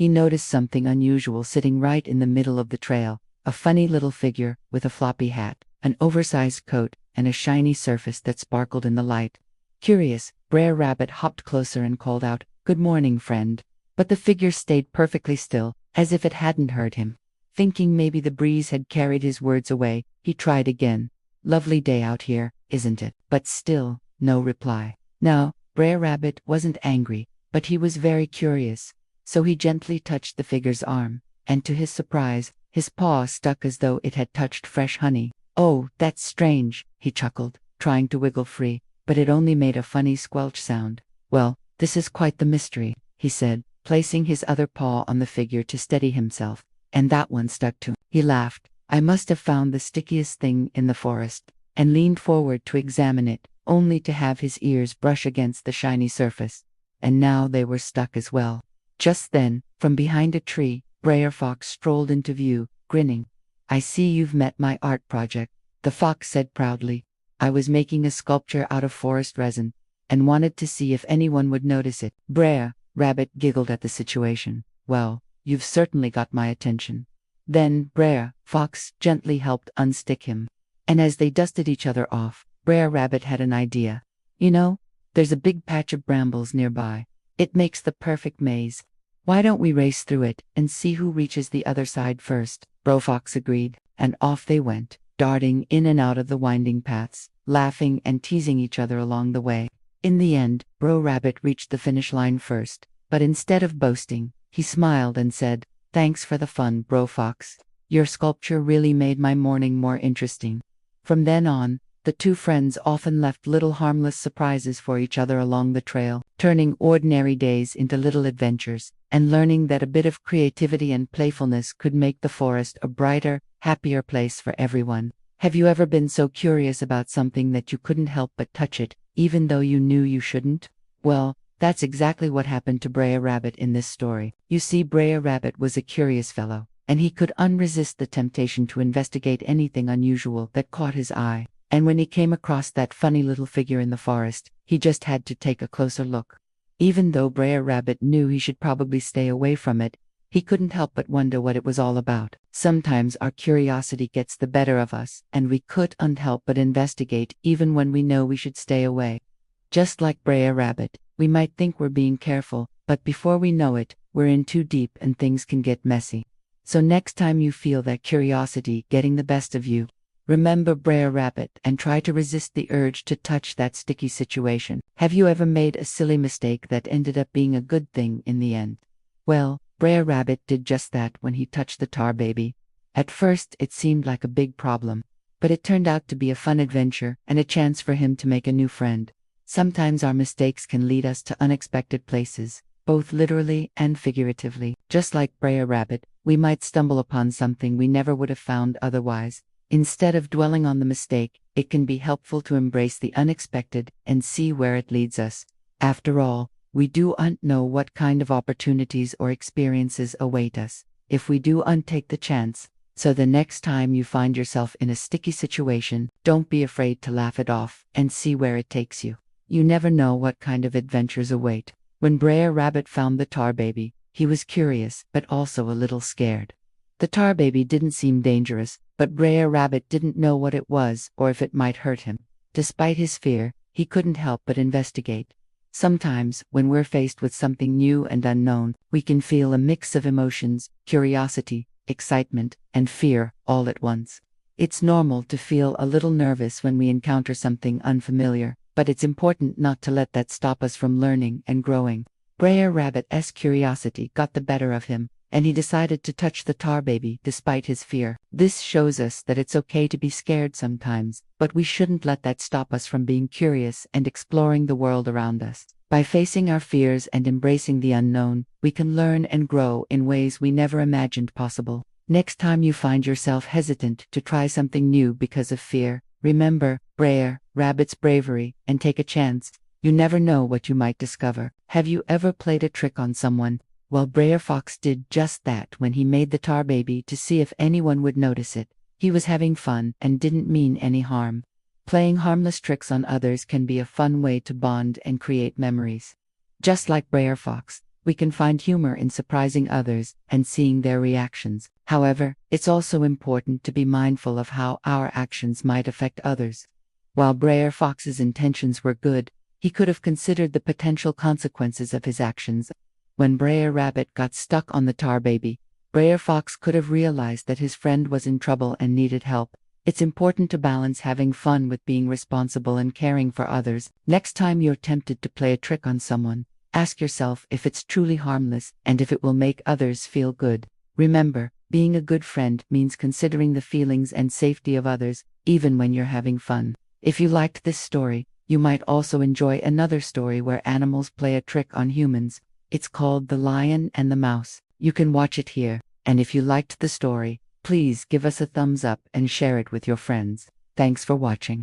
he noticed something unusual sitting right in the middle of the trail, a funny little figure with a floppy hat, an oversized coat, and a shiny surface that sparkled in the light. Curious, Brer Rabbit hopped closer and called out, "Good morning, friend." But the figure stayed perfectly still, as if it hadn't heard him. Thinking maybe the breeze had carried his words away, he tried again. "Lovely day out here, isn't it?" But still, no reply. Now, Brer Rabbit wasn't angry, but he was very curious. So he gently touched the figure's arm, and to his surprise, his paw stuck as though it had touched fresh honey. "Oh, that's strange," he chuckled, trying to wiggle free, but it only made a funny squelch sound. "Well, this is quite the mystery," he said, placing his other paw on the figure to steady himself, "and that one stuck too." He laughed. "I must have found the stickiest thing in the forest," and leaned forward to examine it, only to have his ears brush against the shiny surface. And now they were stuck as well. Just then, from behind a tree, Brer Fox strolled into view, grinning. "I see you've met my art project," the fox said proudly. "I was making a sculpture out of forest resin, and wanted to see if anyone would notice it." Brer Rabbit giggled at the situation. "Well, you've certainly got my attention." Then Brer Fox gently helped unstick him. And as they dusted each other off, Brer Rabbit had an idea. "You know, there's a big patch of brambles nearby. It makes the perfect maze. Why don't we race through it and see who reaches the other side first?" Bro Fox agreed, and off they went, darting in and out of the winding paths, laughing and teasing each other along the way. In the end, Bro Rabbit reached the finish line first, but instead of boasting, he smiled and said, "Thanks for the fun, Bro Fox. Your sculpture really made my morning more interesting." From then on, the two friends often left little harmless surprises for each other along the trail, turning ordinary days into little adventures, and learning that a bit of creativity and playfulness could make the forest a brighter, happier place for everyone. Have you ever been so curious about something that you couldn't help but touch it, even though you knew you shouldn't? Well, that's exactly what happened to Brer Rabbit in this story. You see, Brer Rabbit was a curious fellow, and he could unresist the temptation to investigate anything unusual that caught his eye. And when he came across that funny little figure in the forest, he just had to take a closer look. Even though Brer Rabbit knew he should probably stay away from it, he couldn't help but wonder what it was all about. Sometimes our curiosity gets the better of us, and we couldn't help but investigate even when we know we should stay away. Just like Brer Rabbit, we might think we're being careful, but before we know it, we're in too deep and things can get messy. So next time you feel that curiosity getting the best of you, remember Brer Rabbit and try to resist the urge to touch that sticky situation. Have you ever made a silly mistake that ended up being a good thing in the end? Well, Brer Rabbit did just that when he touched the tar baby. At first, it seemed like a big problem, but it turned out to be a fun adventure and a chance for him to make a new friend. Sometimes our mistakes can lead us to unexpected places, both literally and figuratively. Just like Brer Rabbit, we might stumble upon something we never would have found otherwise. Instead of dwelling on the mistake, it can be helpful to embrace the unexpected and see where it leads us. After all, we don't know what kind of opportunities or experiences await us if we don't take the chance. So the next time you find yourself in a sticky situation, don't be afraid to laugh it off and see where it takes you. You never know what kind of adventures await. When Brer Rabbit found the tar baby, he was curious but also a little scared. The tar baby didn't seem dangerous, but Brer Rabbit didn't know what it was or if it might hurt him. Despite his fear, he couldn't help but investigate. Sometimes, when we're faced with something new and unknown, we can feel a mix of emotions, curiosity, excitement, and fear all at once. It's normal to feel a little nervous when we encounter something unfamiliar, but it's important not to let that stop us from learning and growing. Brer Rabbit's curiosity got the better of him, and he decided to touch the tar baby despite his fear. This shows us that it's okay to be scared sometimes, but we shouldn't let that stop us from being curious and exploring the world around us. By facing our fears and embracing the unknown, we can learn and grow in ways we never imagined possible. Next time you find yourself hesitant to try something new because of fear, remember Brer Rabbit's bravery and take a chance. You never know what you might discover. Have you ever played a trick on someone? Well, Brer Fox did just that when he made the tar baby to see if anyone would notice it. He was having fun and didn't mean any harm. Playing harmless tricks on others can be a fun way to bond and create memories. Just like Brer Fox, We can find humor in surprising others and seeing their reactions. However, it's also important to be mindful of how our actions might affect others. While Brer Fox's intentions were good, he could have considered the potential consequences of his actions. When Brer Rabbit got stuck on the tar baby, Brer Fox could have realized that his friend was in trouble and needed help. It's important to balance having fun with being responsible and caring for others. Next time you're tempted to play a trick on someone, ask yourself if it's truly harmless and if it will make others feel good. Remember, being a good friend means considering the feelings and safety of others, even when you're having fun. If you liked this story, you might also enjoy another story where animals play a trick on humans. It's called The Lion and the Mouse. You can watch it here, and if you liked the story, please give us a thumbs up and share it with your friends. Thanks for watching.